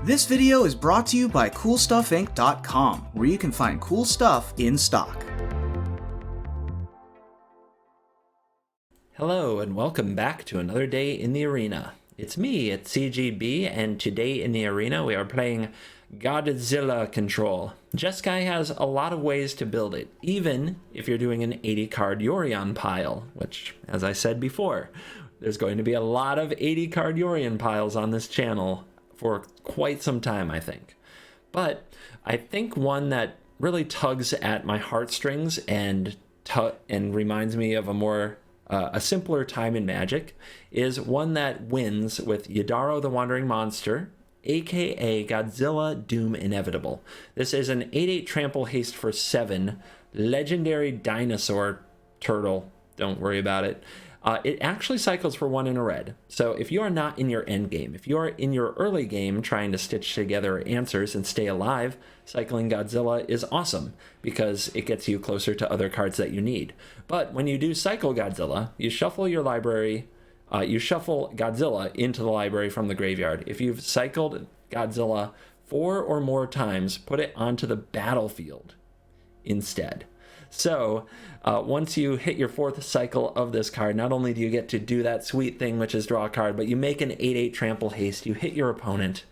This video is brought to you by CoolStuffInc.com, where you can find cool stuff in stock. Hello and welcome back to another day in the arena. It's me, it's CGB, and today in the arena we are playing Godzilla Control. Jeskai has a lot of ways to build it, even if you're doing an 80 card Yorion pile, which, as I said before, there's going to be a lot of 80 card Yorion piles on this channel for quite some time, I think. But I think one that really tugs at my heartstrings and reminds me of a simpler time in Magic is one that wins with Yidaro the Wandering Monster, aka Godzilla Doom Inevitable. This is an 8/8 trample haste for 7, legendary dinosaur turtle. Don't worry about it. It actually cycles for 1 in a red. So if you are not in your end game, if you are in your early game trying to stitch together answers and stay alive, cycling Godzilla is awesome because it gets you closer to other cards that you need. But when you do cycle Godzilla, you shuffle your library, you shuffle Godzilla into the library from the graveyard. If you've cycled Godzilla 4 or more times, put it onto the battlefield instead. So once you hit your 4th cycle of this card, not only do you get to do that sweet thing, which is draw a card, but you make an 8/8 trample haste, you hit your opponent,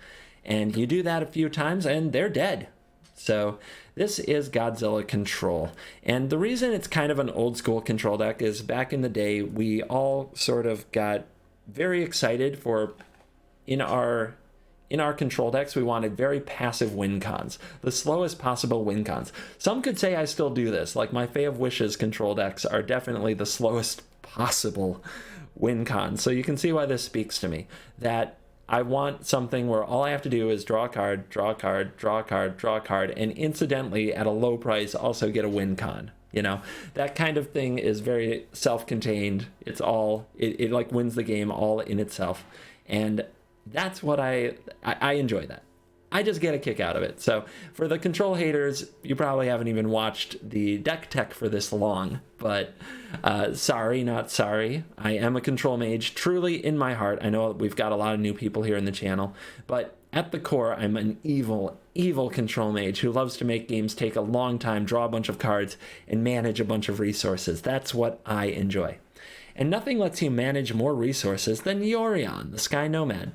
and you do that a few times, and they're dead. So this is Godzilla Control. And the reason it's kind of an old school control deck is back in the day, we all sort of got very excited for, in our control decks, we wanted very passive win cons, the slowest possible win cons. Some could say I still do this, like my Fae of Wishes control decks are definitely the slowest possible win cons. So you can see why this speaks to me, that I want something where all I have to do is draw a card, draw a card, draw a card, draw a card, and incidentally, at a low price, also get a win con. You know, that kind of thing is very self-contained. It's all, it like wins the game all in itself. And that's what I enjoy that. I just get a kick out of it. So for the control haters, you probably haven't even watched the deck tech for this long, but sorry, not sorry. I am a control mage, truly in my heart. I know we've got a lot of new people here in the channel, but at the core, I'm an evil, evil control mage who loves to make games take a long time, draw a bunch of cards, and manage a bunch of resources. That's what I enjoy. And nothing lets you manage more resources than Yorion, the Sky Nomad.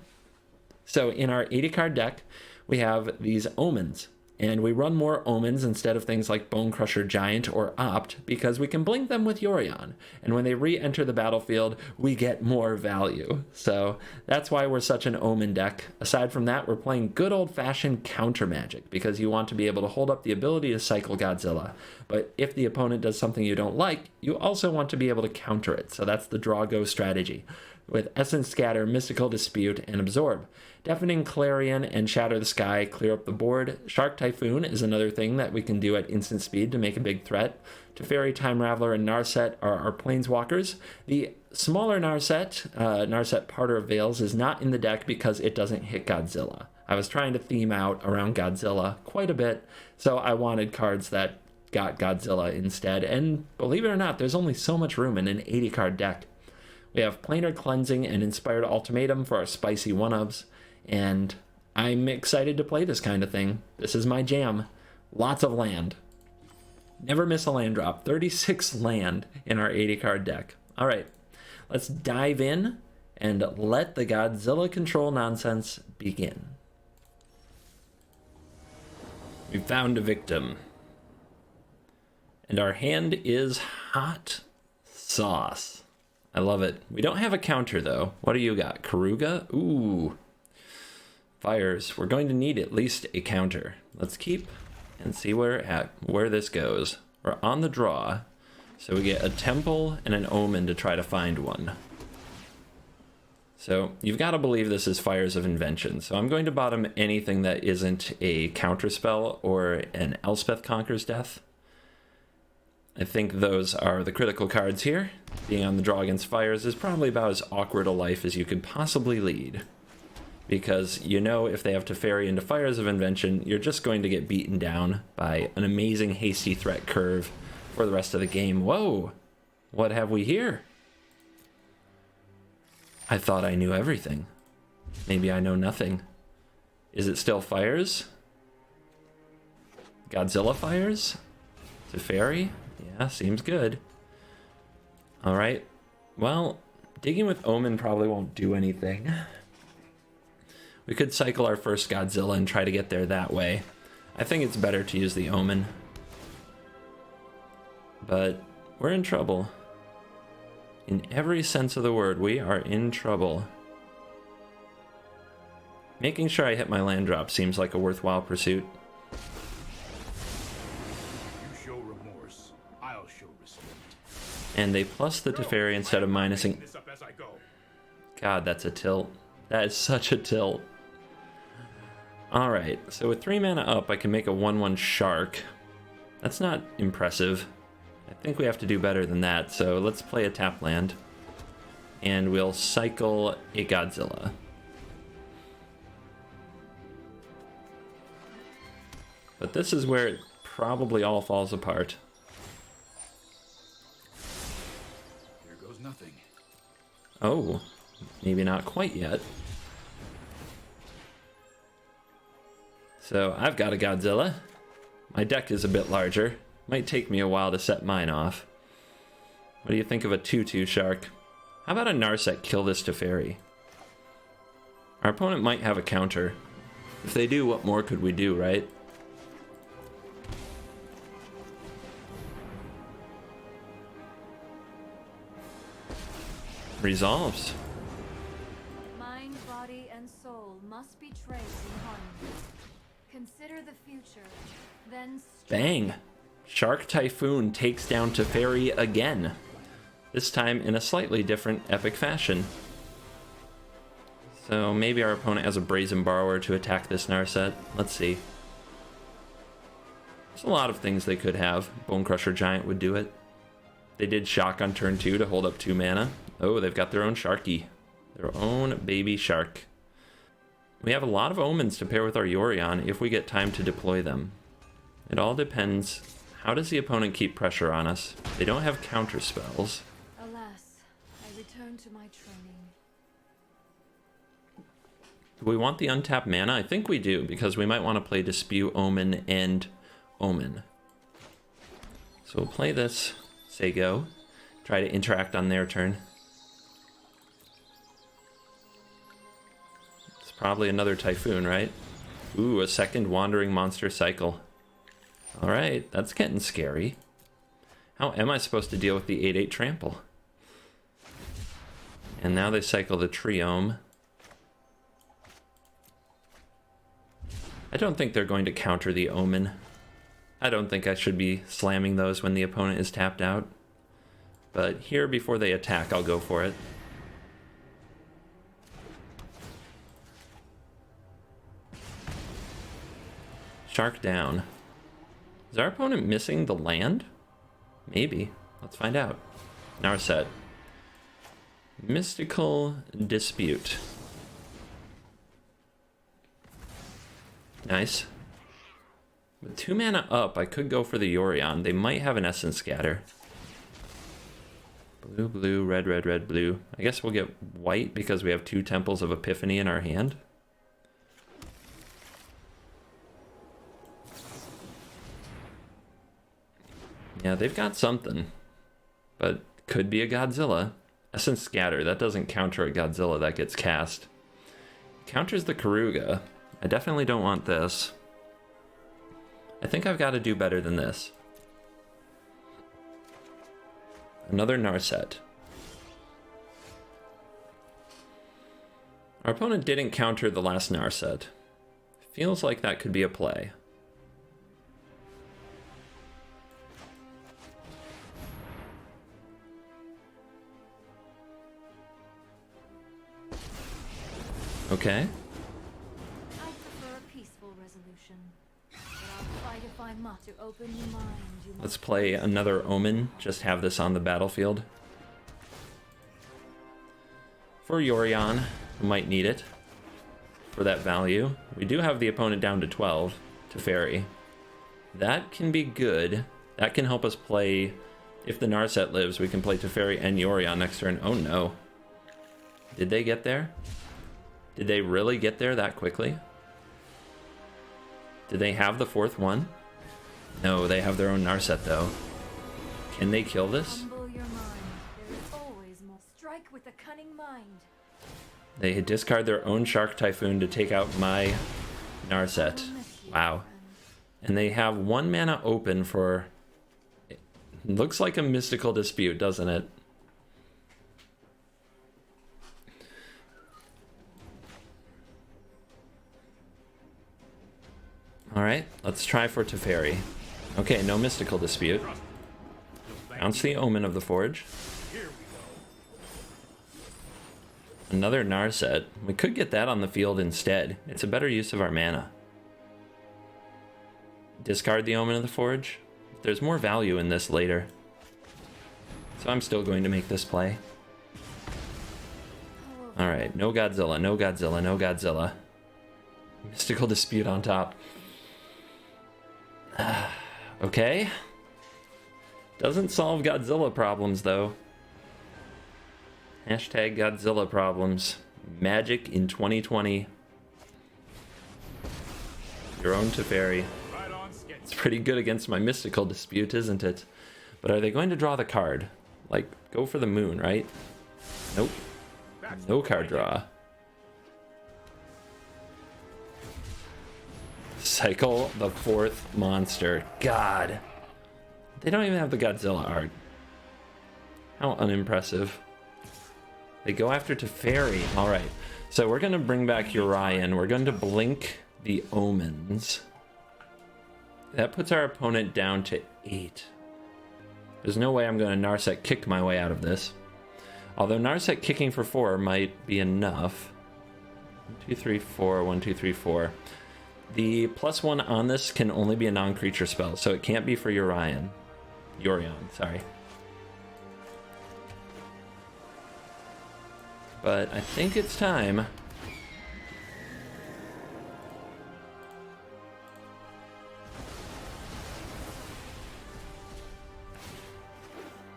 So in our 80 card deck, we have these omens, and we run more omens instead of things like Bone Crusher Giant or Opt because we can blink them with Yorion, and when they re-enter the battlefield, we get more value. So that's why we're such an omen deck. Aside from that, we're playing good old-fashioned counter magic because you want to be able to hold up the ability to cycle Godzilla, but if the opponent does something you don't like, you also want to be able to counter it. So that's the draw-go strategy with Essence Scatter, Mystical Dispute, and Absorb. Deafening Clarion and Shatter the Sky clear up the board. Shark Typhoon is another thing that we can do at instant speed to make a big threat. Teferi, Time Raveler, and Narset are our Planeswalkers. The smaller Narset, Narset Parter of Veils, is not in the deck because it doesn't hit Godzilla. I was trying to theme out around Godzilla quite a bit, so I wanted cards that got Godzilla instead. And believe it or not, there's only so much room in an 80 card deck. We have Planar Cleansing and Inspired Ultimatum for our spicy one-ups, and I'm excited to play this kind of thing. This is my jam. Lots of land. Never miss a land drop. 36 land in our 80 card deck. All right, let's dive in and let the Godzilla Control nonsense begin. We found a victim. And our hand is hot sauce. I love it. We don't have a counter, though. What do you got? Karuga? Ooh. Fires. We're going to need at least a counter. Let's keep and see where this goes. We're on the draw, so we get a temple and an omen to try to find one. So you've got to believe this is Fires of Invention. So I'm going to bottom anything that isn't a counterspell or an Elspeth Conquers Death. I think those are the critical cards here. Being on the draw against Fires is probably about as awkward a life as you could possibly lead. Because you know if they have Teferi into Fires of Invention, you're just going to get beaten down by an amazing hasty threat curve for the rest of the game. Whoa! What have we here? I thought I knew everything. Maybe I know nothing. Is it still fires? Godzilla fires? Teferi? Yeah, seems good. Alright. Well, digging with Omen probably won't do anything. We could cycle our first Godzilla and try to get there that way. I think it's better to use the Omen. But we're in trouble. In every sense of the word, we are in trouble. Making sure I hit my land drop seems like a worthwhile pursuit. You show remorse, I'll show respect. And they plus the Teferi instead of minusing. This up as I go. God, that's a tilt. That is such a tilt. Alright, so with 3 mana up, I can make a 1/1 shark. That's not impressive. I think we have to do better than that, so let's play a tap land. And we'll cycle a Godzilla. But this is where it probably all falls apart. Here goes nothing. Oh, maybe not quite yet. So I've got a Godzilla. My deck is a bit larger. Might take me a while to set mine off. What do you think of a 2/2 shark? How about a Narset kill this Teferi? Our opponent might have a counter. If they do, what more could we do, right? Resolves. Mind, body, and soul must be traced in harmony. Consider the future, then Bang! Shark Typhoon takes down Teferi again. This time in a slightly different epic fashion. So maybe our opponent has a Brazen Borrower to attack this Narset. Let's see. There's a lot of things they could have. Bone Crusher Giant would do it. They did Shock on turn 2 to hold up 2 mana. Oh, they've got their own Sharky. Their own baby shark. We have a lot of omens to pair with our Yorion if we get time to deploy them. It all depends. How does the opponent keep pressure on us? They don't have counter spells. alas, I return to my training. Do we want the untapped mana? I think we do, because we might want to play Dispute, Omen, and Omen. So we'll play this, say go, try to interact on their turn. It's probably another Typhoon, right? Ooh, a second Wandering Monster cycle. Alright, that's getting scary. How am I supposed to deal with the 8/8 trample? And now they cycle the Triome. I don't think they're going to counter the Omen. I don't think I should be slamming those when the opponent is tapped out. But here, before they attack, I'll go for it. Shark down. Is our opponent missing the land? Maybe. Let's find out. Narset. Mystical Dispute. Nice. With 2 mana up, I could go for the Yorion. They might have an Essence Scatter. Blue, blue, red, red, red, blue. I guess we'll get white because we have 2 Temples of Epiphany in our hand. Yeah, they've got something. But could be a Godzilla. Essence Scatter, that doesn't counter a Godzilla that gets cast. Counters the Karuga. I definitely don't want this. I think I've got to do better than this. Another Narset. Our opponent didn't counter the last Narset. Feels like that could be a play. Okay. I prefer a peaceful resolution. But I'll fight if I must to open your mind. Let's play another Omen. Just have this on the battlefield. For Yorion, who might need it. For that value. We do have the opponent down to 12. Teferi. That can be good. That can help us play... If the Narset lives, we can play Teferi and Yorion next turn. Oh no. Did they get there? Did they really get there that quickly? Do they have the fourth one? No, they have their own Narset though. Can they kill this? Humble your mind. There is always more. Strike with a cunning mind. They discard their own Shark Typhoon to take out my Narset. Wow. And they have 1 mana open for... It looks like a Mystical Dispute, doesn't it? Alright, let's try for Teferi. Okay, no Mystical Dispute. Bounce the Omen of the Forge. Another Narset. We could get that on the field instead. It's a better use of our mana. Discard the Omen of the Forge. There's more value in this later. So I'm still going to make this play. Alright, no Godzilla, no Godzilla, no Godzilla. Mystical Dispute on top. Okay. Doesn't solve Godzilla problems, though. Hashtag Godzilla problems. Magic in 2020. Your own Teferi. It's pretty good against my Mystical Dispute, isn't it? But are they going to draw the card? Like, go for the moon, right? Nope. No card draw. Cycle the 4th monster. God. They don't even have the Godzilla art. How unimpressive. They go after Teferi. Alright. So we're going to bring back Yorion. We're going to blink the Omens. That puts our opponent down to 8. There's no way I'm going to Narset kick my way out of this. Although Narset kicking for 4 might be enough. 1, 2, 3, 4. 1, 2, 3, 4. The +1 on this can only be a non-creature spell, so it can't be for Yorion. Yorion, sorry. But I think it's time.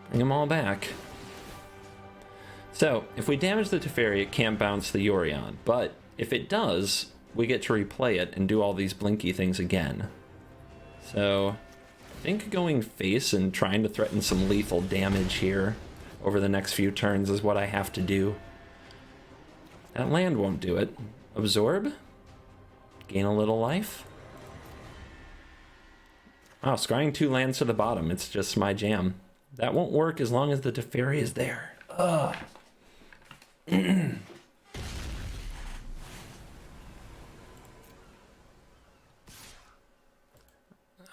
Bring them all back. So, if we damage the Teferi, it can't bounce the Yorion. But if it does, we get to replay it and do all these blinky things again. So, I think going face and trying to threaten some lethal damage here over the next few turns is what I have to do. That land won't do it. Absorb? Gain a little life? Wow, scrying 2 lands to the bottom. It's just my jam. That won't work as long as the Teferi is there. Ugh.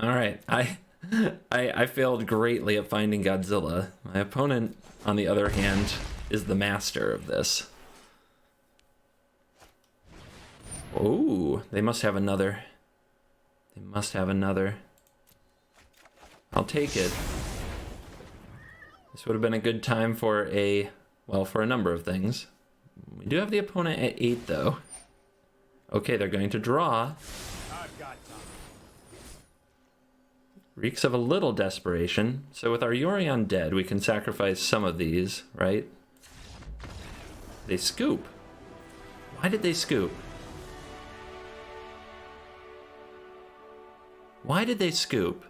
Alright, I failed greatly at finding Godzilla. My opponent, on the other hand, is the master of this. Oh, they must have another. They must have another. I'll take it. This would have been a good time for for a number of things. We do have the opponent at 8, though. Okay, they're going to draw. Reeks of a little desperation. So with our Yorion dead, we can sacrifice some of these, right? They scoop. Why did they scoop? Why did they scoop?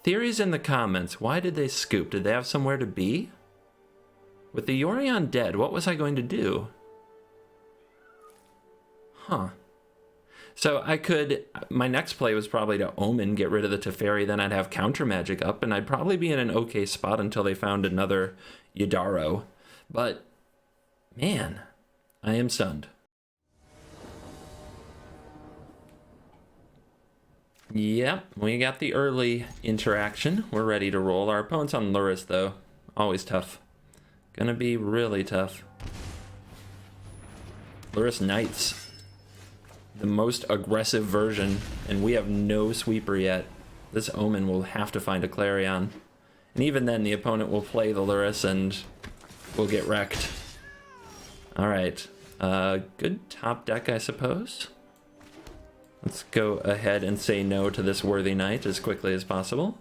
Theories in the comments. Why did they scoop? Did they have somewhere to be? With the Yorion dead, what was I going to do? Huh. So I could... My next play was probably to Omen, get rid of the Teferi, then I'd have counter magic up, and I'd probably be in an okay spot until they found another Yidaro. But, man, I am stunned. Yep, we got the early interaction. We're ready to roll. Our opponent's on Lurrus, though. Always tough. Gonna be really tough. Lurrus Knights. The most aggressive version, and we have no sweeper yet. This Omen will have to find a Clarion. And even then, the opponent will play the Lurrus and we'll get wrecked. Alright. Good top deck, I suppose. Let's go ahead and say no to this worthy knight as quickly as possible.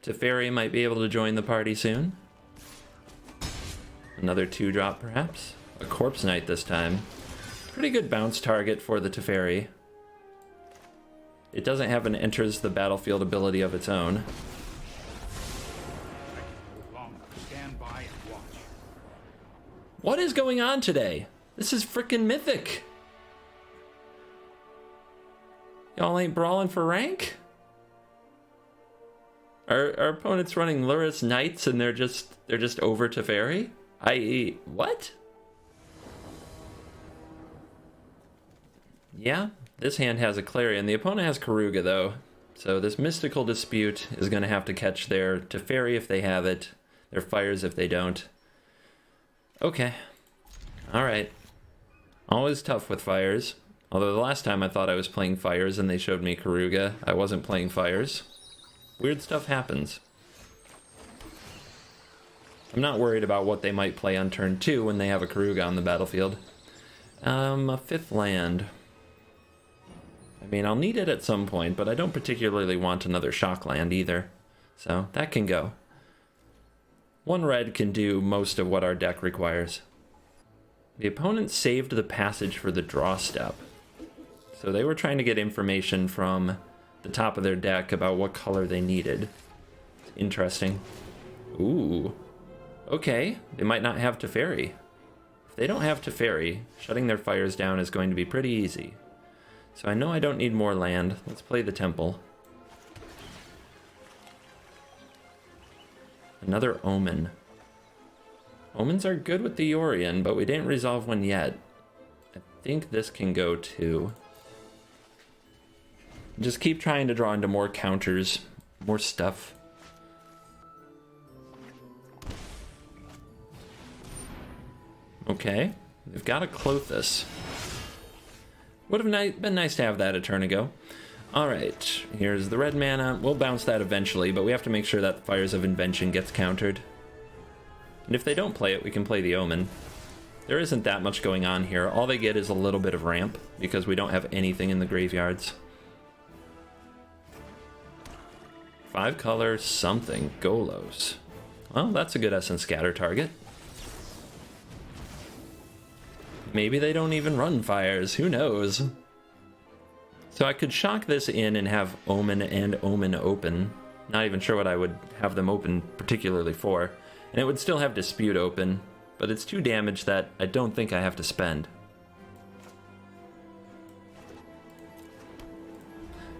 Teferi might be able to join the party soon. Another 2-drop, perhaps. a Corpse Knight this time. Pretty good bounce target for the Teferi. It doesn't have an enters the battlefield ability of its own. Stand by and watch. What is going on today? This is frickin' Mythic. Y'all ain't brawling for rank? Our opponent's running Luris Knights and they're just over Teferi? I.e., what? Yeah, this hand has a Clarion. The opponent has Karuga though. So this Mystical Dispute is going to have to catch their Teferi if they have it, their Fires if they don't. Okay. Alright. Always tough with Fires. Although the last time I thought I was playing Fires and they showed me Karuga, I wasn't playing Fires. Weird stuff happens. I'm not worried about what they might play on turn 2 when they have a Karuga on the battlefield. A 5th land. I mean, I'll need it at some point, but I don't particularly want another shock land either. So, that can go. 1 red can do most of what our deck requires. The opponent saved the passage for the draw step. So they were trying to get information from the top of their deck about what color they needed. Interesting. Ooh. Okay, they might not have Teferi. If they don't have Teferi, shutting their Fires down is going to be pretty easy. So I know I don't need more land. Let's play the Temple. Another Omen. Omens are good with the Yorion, but we didn't resolve one yet. I think this can go too. Just keep trying to draw into more counters, more stuff. Okay, they've got a Clothis. Would have been nice to have that a turn ago. Alright, here's the red mana. We'll bounce that eventually, but we have to make sure that Fires of Invention gets countered. And if they don't play it, we can play the Omen. There isn't that much going on here. All they get is a little bit of ramp, because we don't have anything in the graveyards. 5 color something. Golos. Well, that's a good Essence Scatter target. Maybe they don't even run Fires. Who knows? So I could shock this in and have Omen and Omen open. Not even sure what I would have them open particularly for. And it would still have Dispute open, but it's 2 damage that I don't think I have to spend.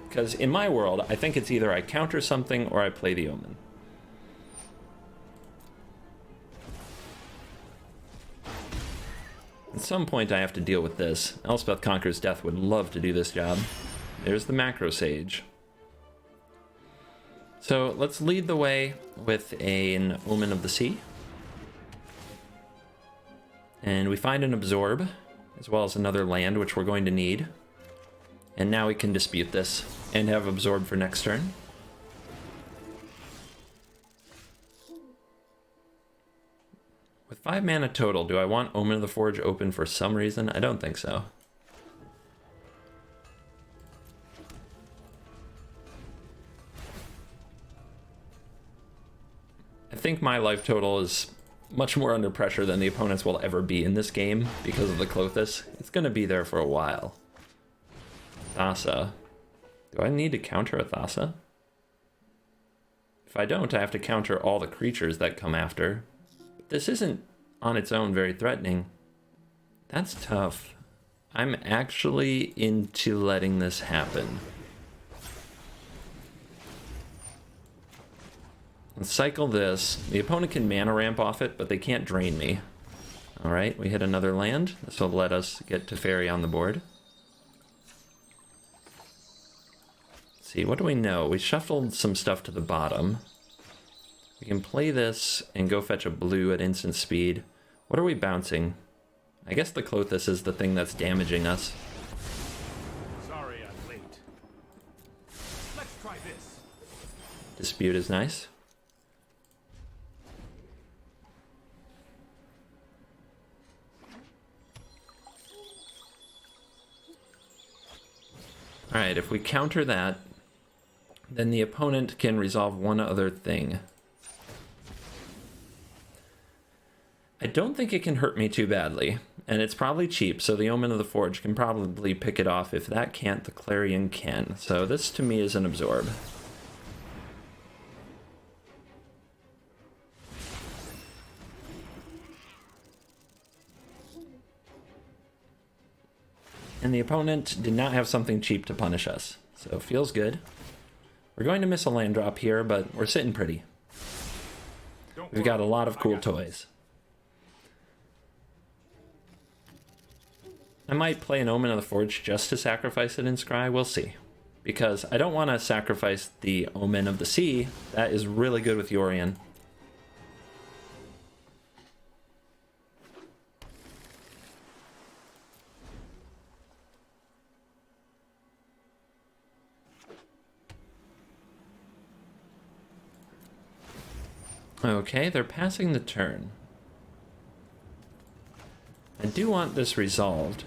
Because in my world, I think it's either I counter something or I play the Omen. At some point I have to deal with this. Elspeth Conquers Death would love to do this job. There's the Macro Sage. So let's lead the way with an Omen of the Sea. And we find an Absorb, as well as another land, which we're going to need. And now we can dispute this, and have Absorb for next turn. With 5 mana total, do I want Omen of the Forge open for some reason? I don't think so. I think my life total is much more under pressure than the opponents will ever be in this game because of the Clothis. It's going to be there for a while. Thassa. Do I need to counter a Thassa? If I don't, I have to counter all the creatures that come after. But this isn't on its own very threatening. That's tough. I'm actually into letting this happen. Let's cycle this. The opponent can mana ramp off it, but they can't drain me. Alright, we hit another land. This will let us get Teferi on the board. Let's see, what do we know? We shuffled some stuff to the bottom. We can play this and go fetch a blue at instant speed. What are we bouncing? I guess the Clothis is the thing that's damaging us. Sorry I'm late. Let's try this. Dispute is nice. Alright, if we counter that, then the opponent can resolve one other thing. I don't think it can hurt me too badly, and it's probably cheap, so the Omen of the Forge can probably pick it off. If that can't, the Clarion can. So this to me is an absorb. And the opponent did not have something cheap to punish us, so feels good. We're going to miss a land drop here, but we're sitting pretty. We've got a lot of cool toys. I might play an Omen of the Forge just to sacrifice it in Scry, we'll see. Because I don't want to sacrifice the Omen of the Sea. That is really good with Yorion. Okay, they're passing the turn. I do want this resolved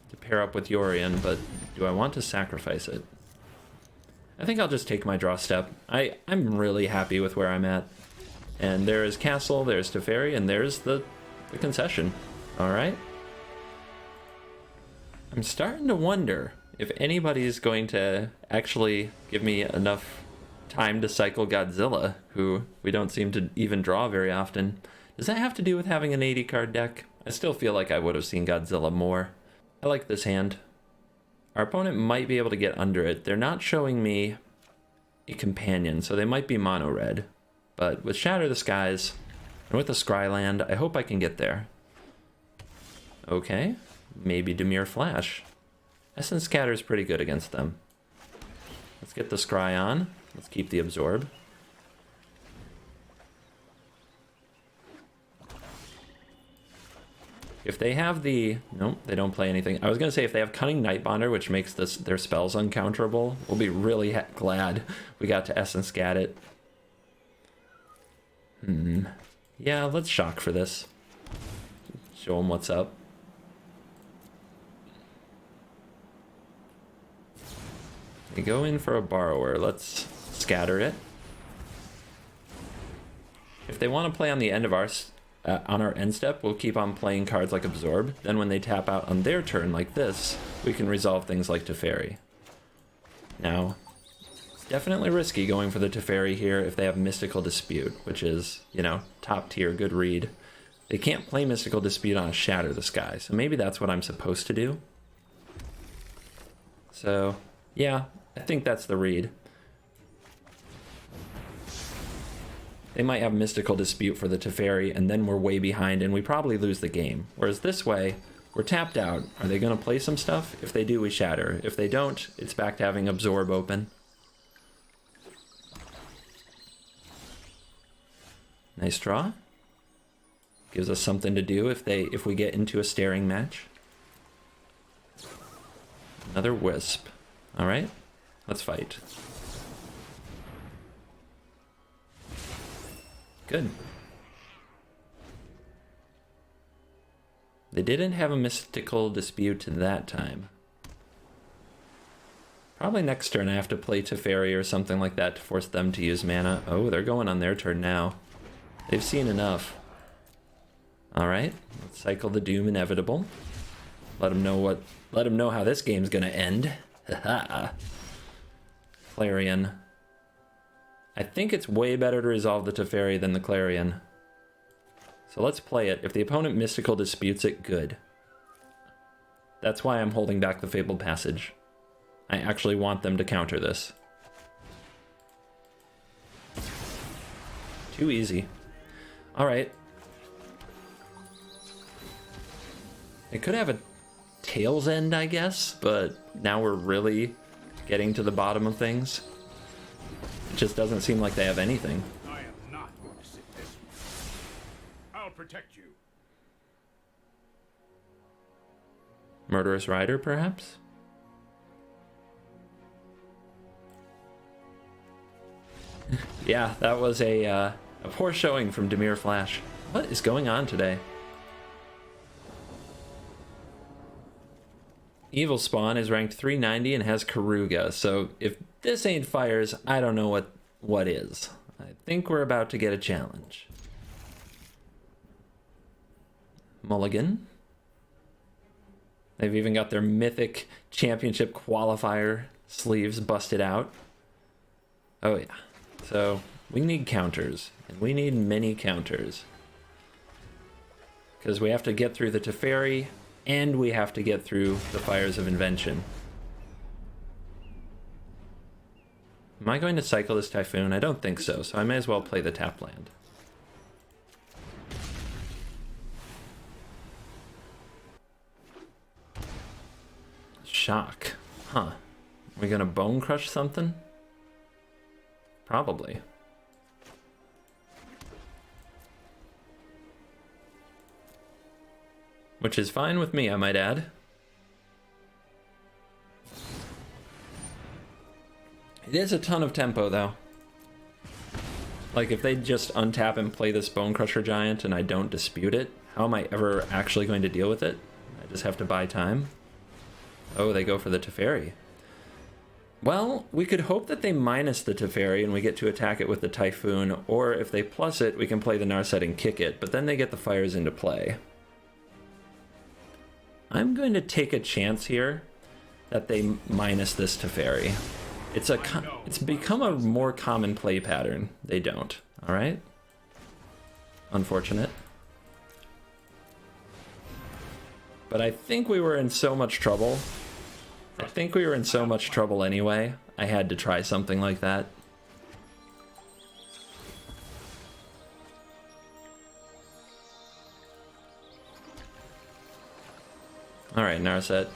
to pair up with Yorion, but do I want to sacrifice it? I think I'll just take my draw step. I'm really happy with where I'm at. And there is Castle, there's Teferi, and there's the concession. Alright. I'm starting to wonder if anybody's going to actually give me enough time to cycle Godzilla, who we don't seem to even draw very often. Does that have to do with having an 80 card deck? I still feel like I would have seen Godzilla more. I like this hand. Our opponent might be able to get under it. They're not showing me a companion, so they might be mono red. But with Shatter the Skies and with the Scryland, I hope I can get there. Okay, maybe Dimir Flash. Essence Scatter is pretty good against them. Let's get the Scry on. Let's keep the Absorb. If they have the... Nope, they don't play anything. I was going to say, if they have Cunning Nightbonder, which makes their spells uncounterable, we'll be really glad we got to Essence Scat it. Yeah, let's Shock for this. Show them what's up. They go in for a Borrower. Let's Scatter it. If they want to play on the end of our end step, we'll keep on playing cards like Absorb. Then when they tap out on their turn like this, we can resolve things like Teferi. Now, it's definitely risky going for the Teferi here if they have Mystical Dispute, which is, you know, top tier, good read. They can't play Mystical Dispute on a Shatter the Sky, so maybe that's what I'm supposed to do. So, yeah, I think that's the read. They might have Mystical Dispute for the Teferi, and then we're way behind, and we probably lose the game. Whereas this way, we're tapped out. Are they going to play some stuff? If they do, we Shatter. If they don't, it's back to having Absorb open. Nice draw. Gives us something to do if we get into a staring match. Another Wisp. Alright, let's fight. Good. They didn't have a Mystical Dispute that time. Probably next turn I have to play Teferi or something like that to force them to use mana. Oh, they're going on their turn now. They've seen enough. Alright, let's cycle the Doom Inevitable. Let them know how this game's gonna end. Haha. Clarion. I think it's way better to resolve the Teferi than the Clarion. So let's play it. If the opponent Mystical Disputes it, good. That's why I'm holding back the Fabled Passage. I actually want them to counter this. Too easy. Alright. It could have a Tail's End, I guess, but now we're really getting to the bottom of things. It just doesn't seem like they have anything. I am not going to sit this one. I'll protect you. Murderous Rider, perhaps? Yeah, that was a poor showing from Dimir Flash. What is going on today? Evil Spawn is ranked 390 and has Karuga, so if this ain't fires, I don't know what is. I think we're about to get a challenge. mulligan. They've even got their Mythic Championship qualifier sleeves busted out. Oh yeah. So we need counters, and we need many counters. Because we have to get through the Teferi, and we have to get through the Fires of Invention. Am I going to cycle this Typhoon? I don't think so, so I may as well play the tap land. Shock. Huh. Are we gonna Bone Crush something? Probably. Which is fine with me, I might add. It is a ton of tempo, though. Like, if they just untap and play this Bone Crusher Giant and I don't dispute it, how am I ever actually going to deal with it? I just have to buy time. Oh, they go for the Teferi. Well, we could hope that they minus the Teferi and we get to attack it with the Typhoon, or if they plus it, we can play the Narset and kick it, but then they get the Fires into play. I'm going to take a chance here that they minus this Teferi. It's become a more common play pattern. They don't. All right. Unfortunate. But I think we were in so much trouble. I think we were in so much trouble anyway. I had to try something like that. All right, Narset.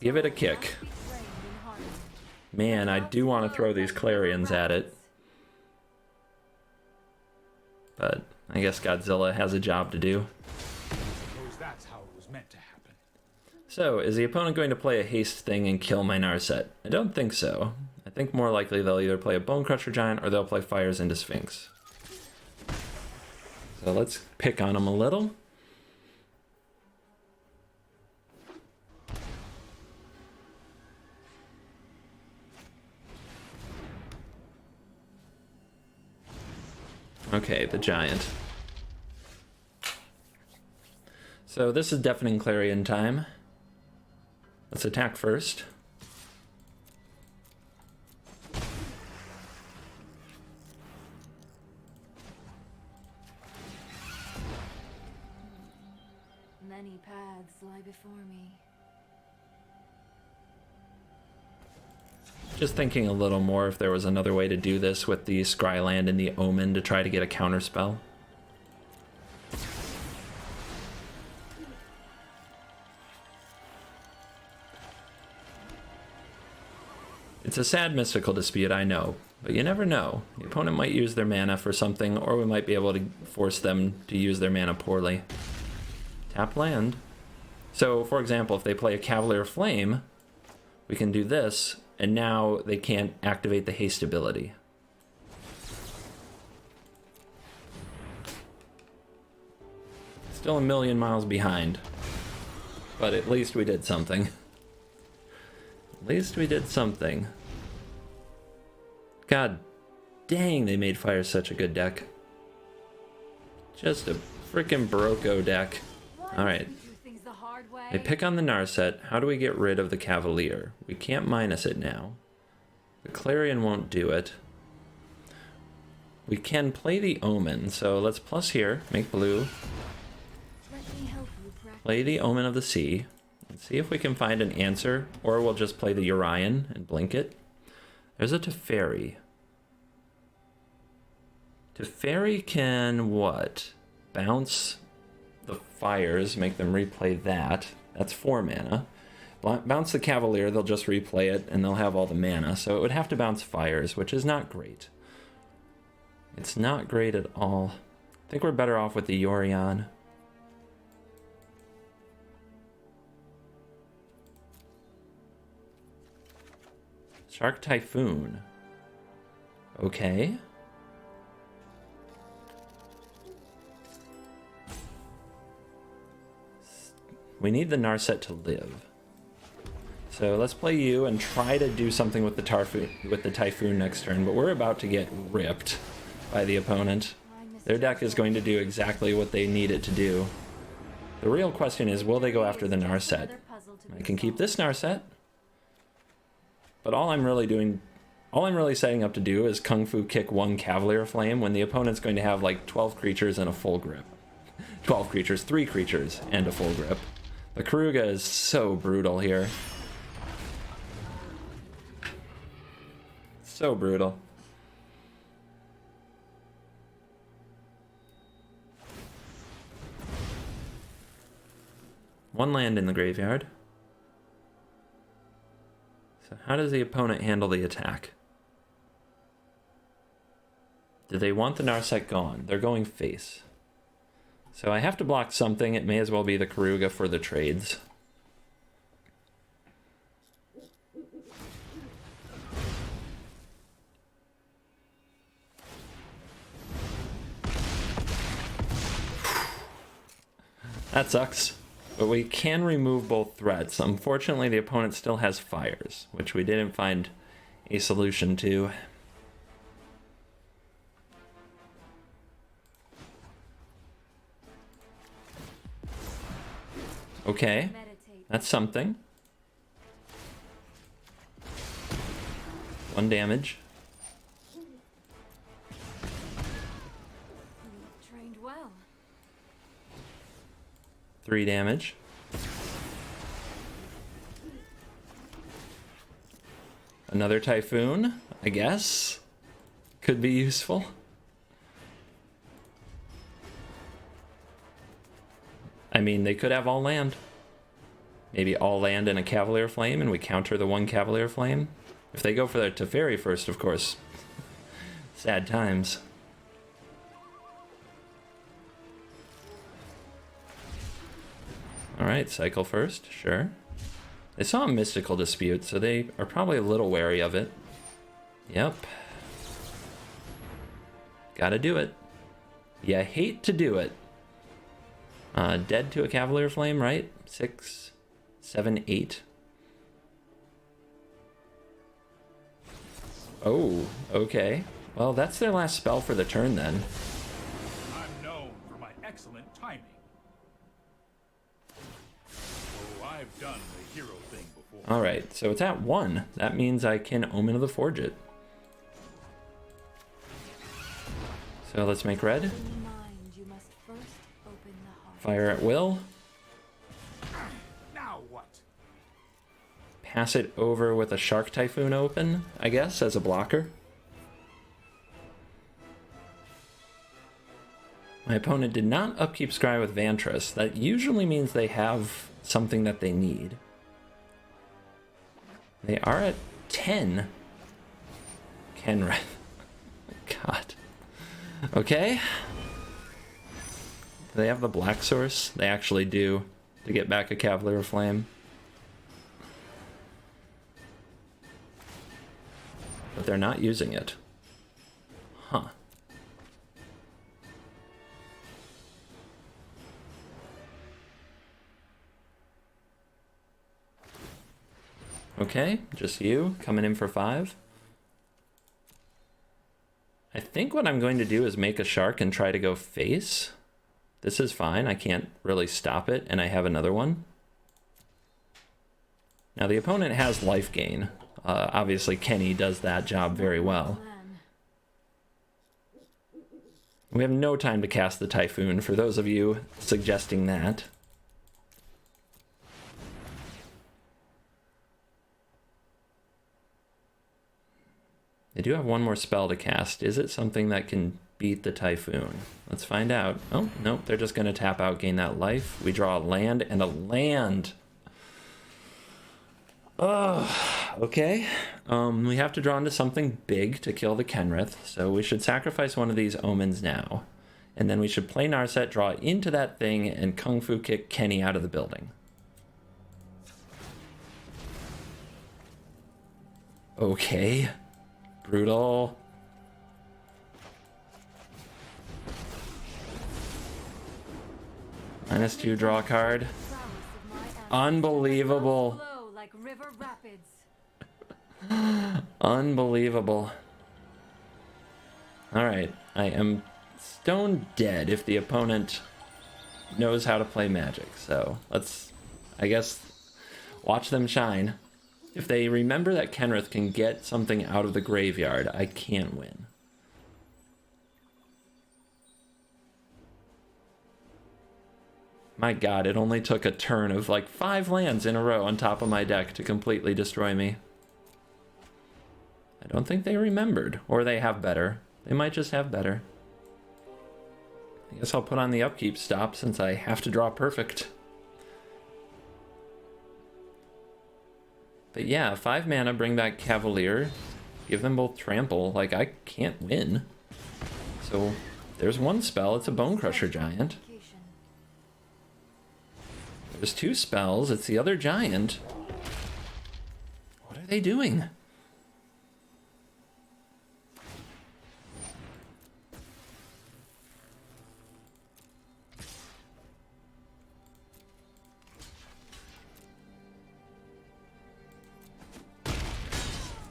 Give it a kick. Man, I do want to throw these Clarions at it. But I guess Godzilla has a job to do. That's how it was meant to happen. So, is the opponent going to play a haste thing and kill my Narset? I don't think so. I think more likely they'll either play a Bone Crusher Giant or they'll play Fires into Sphinx. So let's pick on them a little. Okay, the Giant. So this is Deafening Clarion time. Let's attack first. Many paths lie before me. Just thinking a little more if there was another way to do this with the Scryland and the Omen to try to get a counterspell. It's a sad mystical dispute, I know, but you never know. The opponent might use their mana for something, or we might be able to force them to use their mana poorly. Tap land. So, for example, if they play a Cavalier Flame, we can do this, and now they can't activate the haste ability. Still a million miles behind, but at least we did something. At least we did something. God dang, they made Fire such a good deck. Just a freaking Barocco deck. Alright. They pick on the Narset. How do we get rid of the Cavalier? We can't minus it now. The Clarion won't do it. We can play the Omen, so let's plus here, make blue. Play the Omen of the Sea. And see if we can find an answer, or we'll just play the Yorion and blink it. There's a Teferi. Teferi can what? Bounce the Fires, make them replay that. That's 4 mana. Bounce the Cavalier, they'll just replay it, and they'll have all the mana. So it would have to bounce Fires, which is not great. It's not great at all. I think we're better off with the Yorion. Shark Typhoon. Okay. We need the Narset to live. So let's play you and try to do something with the Typhoon next turn, but we're about to get ripped by the opponent. Their deck is going to do exactly what they need it to do. The real question is, will they go after the Narset? I can keep this Narset, but all I'm really setting up to do is Kung Fu kick one Cavalier Flame when the opponent's going to have like 12 creatures and a full grip. 12 creatures, 3 creatures, and a full grip. The Karuga is so brutal here. So brutal. One land in the graveyard. So how does the opponent handle the attack? Do they want the Narset gone? They're going face. So I have to block something. It may as well be the Karuga for the trades. That sucks. But we can remove both threats. Unfortunately, the opponent still has fires, which we didn't find a solution to. Okay, that's something. 1 damage. Trained well. 3 damage. Another Typhoon, I guess. Could be useful. I mean, they could have all land. Maybe all land and a Cavalier Flame, and we counter the 1 Cavalier Flame. If they go for the Teferi first, of course. Sad times. Alright, cycle first, sure. They saw a Mystical Dispute, so they are probably a little wary of it. Yep. Gotta do it. You hate to do it. Dead to a Cavalier Flame, right? 6, 7, 8. Oh, okay. Well, that's their last spell for the turn then. I'm known for my excellent timing. Oh, I've done the hero thing before. Alright, so it's at 1. That means I can Omen of the Forge it. So let's make red. Fire at will. Now what? Pass it over with a Shark Typhoon open, I guess, as a blocker. My opponent did not upkeep Scry with Vantress. That usually means they have something that they need. They are at 10. Kenrith. God. Okay. Do they have the Black Source? They actually do, to get back a Cavalier Flame. But they're not using it. Huh. Okay, just you, coming in for 5. I think what I'm going to do is make a Shark and try to go face. This is fine, I can't really stop it, and I have another one. Now the opponent has life gain. Obviously Kenny does that job very well. We have no time to cast the Typhoon, for those of you suggesting that. They do have one more spell to cast. Is it something that can beat the Typhoon? Let's find out. Oh, nope, they're just going to tap out, gain that life. We draw a land and a land. Oh, okay. We have to draw into something big to kill the Kenrith, so we should sacrifice one of these omens now. And then we should play Narset, draw into that thing, and Kung Fu kick Kenny out of the building. Okay. Brutal. -2, draw a card. Unbelievable. Unbelievable. Alright, I am stone dead if the opponent knows how to play Magic. So let's, I guess, watch them shine. If they remember that Kenrith can get something out of the graveyard, I can't win. My god, it only took a turn of like 5 lands in a row on top of my deck to completely destroy me. I don't think they remembered, or they have better. They might just have better. I guess I'll put on the upkeep stop since I have to draw perfect. But yeah, 5 mana, bring back Cavalier, give them both trample. Like, I can't win. So there's one spell, it's a Bone Crusher Giant. There's 2 spells, it's the other giant. What are they doing?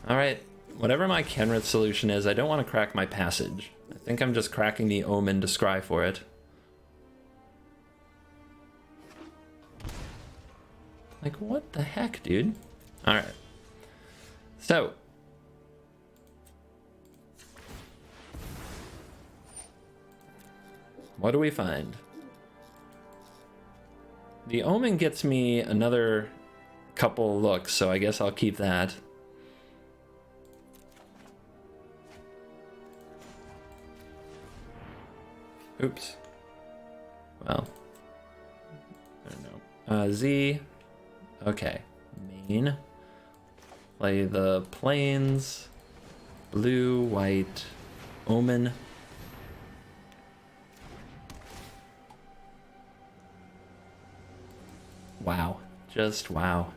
Alright, whatever my Kenrith solution is, I don't want to crack my passage. I think I'm just cracking the Omen to scry for it. Like, what the heck, dude? Alright. So. What do we find? The Omen gets me another couple looks, so I guess I'll keep that. Oops. Well. I don't know. Z. Okay. Main. Play the plains. Blue, white, Omen. Wow. Just wow.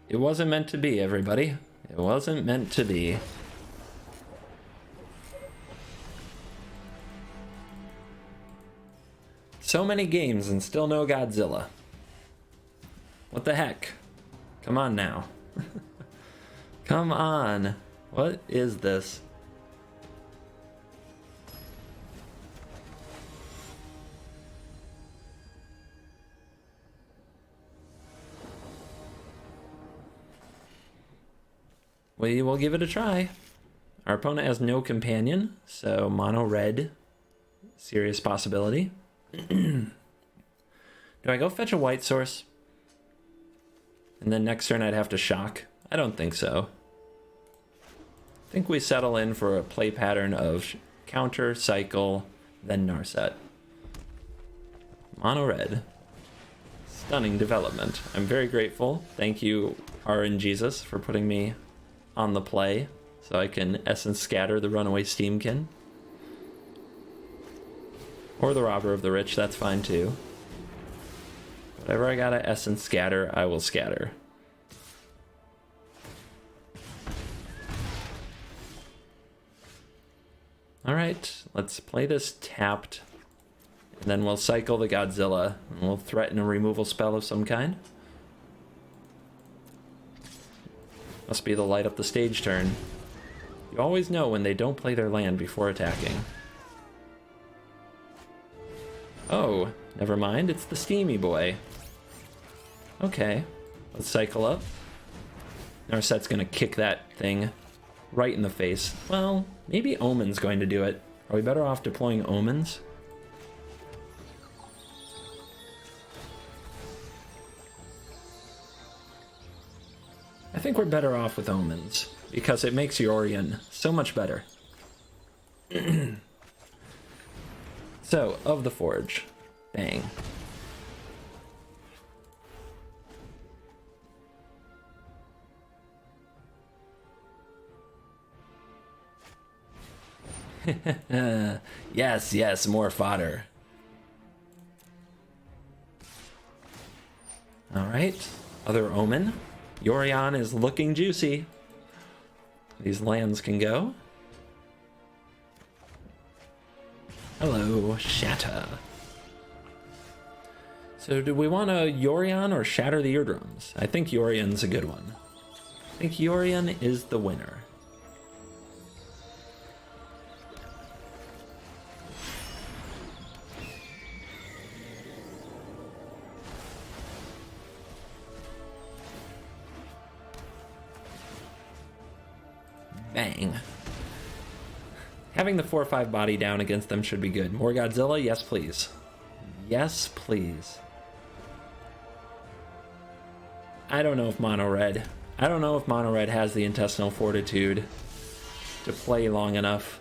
It wasn't meant to be, everybody. It wasn't meant to be. So many games and still no Godzilla. What the heck? Come on now. Come on. What is this? We will give it a try. Our opponent has no companion, so mono red, serious possibility. Do I go fetch a white source? And then next turn I'd have to shock? I don't think so. I think we settle in for a play pattern of counter, cycle, then Narset. Mono red. Stunning development. I'm very grateful. Thank you, RNGesus, for putting me on the play so I can Essence Scatter the Runaway Steamkin. Or the Robber of the Rich, that's fine too. Whatever I gotta Essence Scatter, I will scatter. Alright, let's play this tapped. And then we'll cycle the Godzilla, and we'll threaten a removal spell of some kind. Must be the light up the stage turn. You always know when they don't play their land before attacking. Oh, never mind, it's the Steamy Boy. Okay, let's cycle up. Narset's gonna kick that thing right in the face. Well, maybe Omen's going to do it. Are we better off deploying Omens? I think we're better off with Omens, because it makes Yorion so much better. So, of the Forge. Bang. Yes, yes, more fodder. Alright, other Omen. Yorion is looking juicy. These lands can go. Hello, Shatter. So do we want a Yorion or Shatter the Eardrums? I think Yorion's a good one. I think Yorion is the winner. Bang. Having the 4/5 body down against them should be good. More Godzilla? Yes, please. Yes, please. I don't know if Mono Red has the intestinal fortitude to play long enough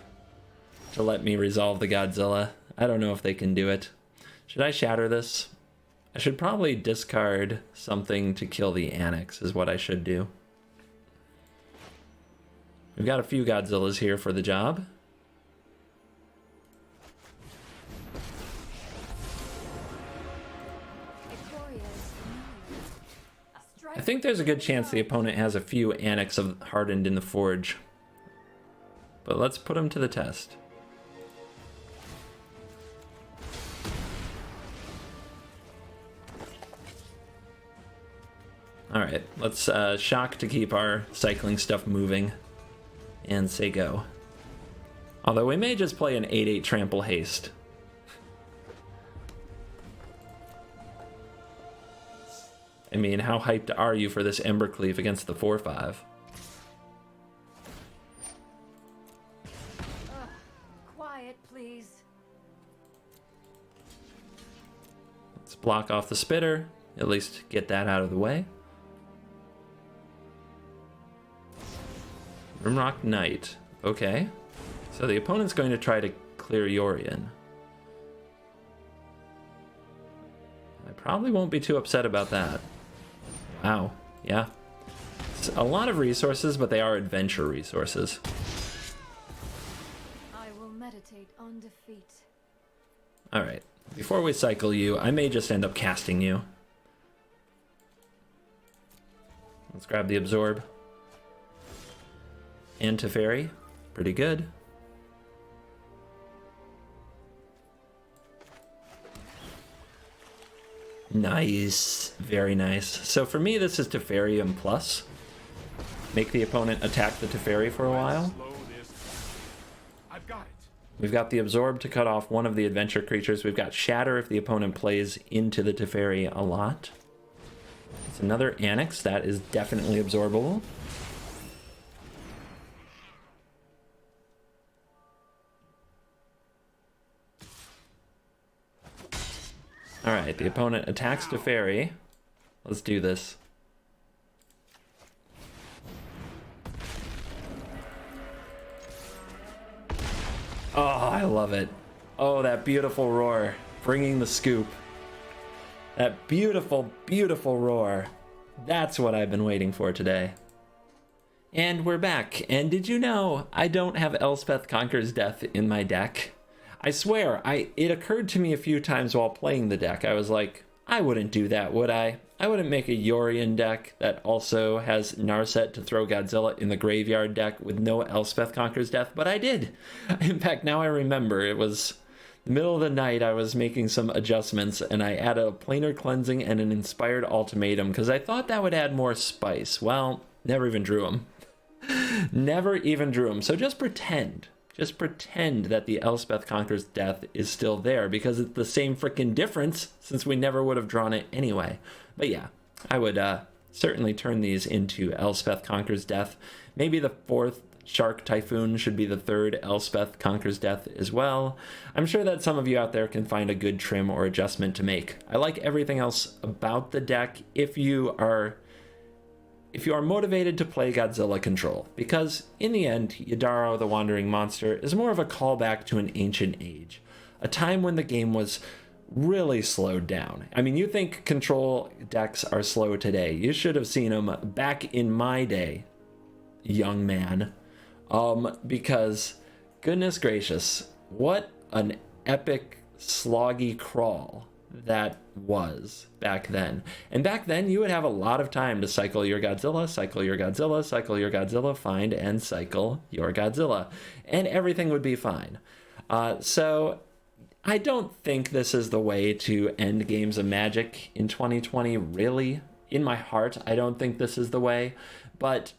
to let me resolve the Godzilla. I don't know if they can do it. Should I shatter this? I should probably discard something to kill the Annex is what I should do. We've got a few Godzillas here for the job. I think there's a good chance the opponent has a few Annex of hardened in the forge. But let's put them to the test. Alright, let's shock to keep our cycling stuff moving. And say go. Although we may just play an 8/8 trample haste. I mean, how hyped are you for this Embercleave against the 4/5? Quiet, please. Let's block off the spitter. At least get that out of the way. Rimrock Knight. Okay. So the opponent's going to try to clear Yorion. I probably won't be too upset about that. Wow. Yeah. It's a lot of resources, but they are adventure resources. I will meditate on defeat. Alright. Before we cycle you, I may just end up casting you. Let's grab the Absorb. And Teferi. Pretty good. Nice. Very nice. So for me, this is Teferi and plus. Make the opponent attack the Teferi for a while. I've got it. We've got the Absorb to cut off one of the adventure creatures. We've got Shatter if the opponent plays into the Teferi a lot. It's another Annex. That is definitely absorbable. Alright, the opponent attacks Teferi. Let's do this. Oh, I love it. Oh, that beautiful roar. Bringing the scoop. That beautiful, beautiful roar. That's what I've been waiting for today. And we're back. And did you know I don't have Elspeth Conquers Death in my deck? I swear, it occurred to me a few times while playing the deck. I was like, I wouldn't do that, would I? I wouldn't make a Yorion deck that also has Narset to throw Godzilla in the graveyard deck with no Elspeth Conquers Death, but I did. In fact, now I remember, it was the middle of the night, I was making some adjustments, and I added a Planar Cleansing and an Inspired Ultimatum, because I thought that would add more spice. Well, never even drew them. Never even drew them, so just pretend. Just pretend that the Elspeth Conquers Death is still there, because it's the same freaking difference, since we never would have drawn it anyway. But yeah, I would certainly turn these into Elspeth Conquers Death. Maybe the fourth Shark Typhoon should be the third Elspeth Conquers Death as well. I'm sure that some of you out there can find a good trim or adjustment to make. I like everything else about the deck if you are motivated to play Godzilla Control, because in the end, Yadaro the Wandering Monster is more of a callback to an ancient age, a time when the game was really slowed down. I mean, you think Control decks are slow today. You should have seen them back in my day, young man, because goodness gracious, what an epic sloggy crawl that was back then. And back then you would have a lot of time to cycle your Godzilla, cycle your Godzilla, cycle your Godzilla, find and cycle your Godzilla, and everything would be fine. So I don't think this is the way to end games of Magic in 2020, really. In my heart, I don't think this is the way, but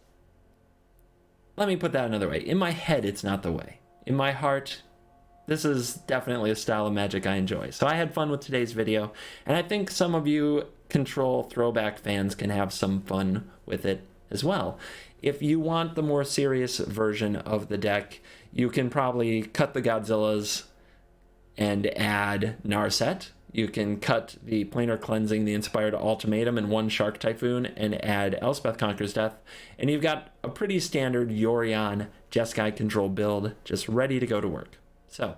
let me put that another way. In my head, it's not the way. In my heart, this is definitely a style of Magic I enjoy. So I had fun with today's video, and I think some of you Control throwback fans can have some fun with it as well. If you want the more serious version of the deck, you can probably cut the Godzillas and add Narset. You can cut the Planar Cleansing, the Inspired Ultimatum, and 1 Shark Typhoon and add Elspeth Conquers Death. And you've got a pretty standard Yorion Jeskai control build just ready to go to work. So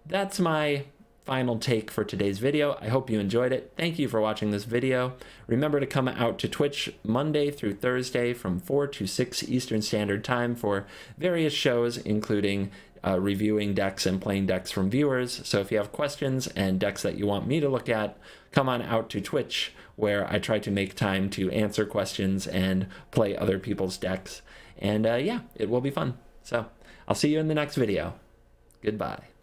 that's my final take for today's video. I hope you enjoyed it. Thank you for watching this video. Remember to come out to Twitch Monday through Thursday from 4 to 6 Eastern Standard Time for various shows, including reviewing decks and playing decks from viewers. So if you have questions and decks that you want me to look at, come on out to Twitch, where I try to make time to answer questions and play other people's decks. And yeah, it will be fun. So I'll see you in the next video. Goodbye.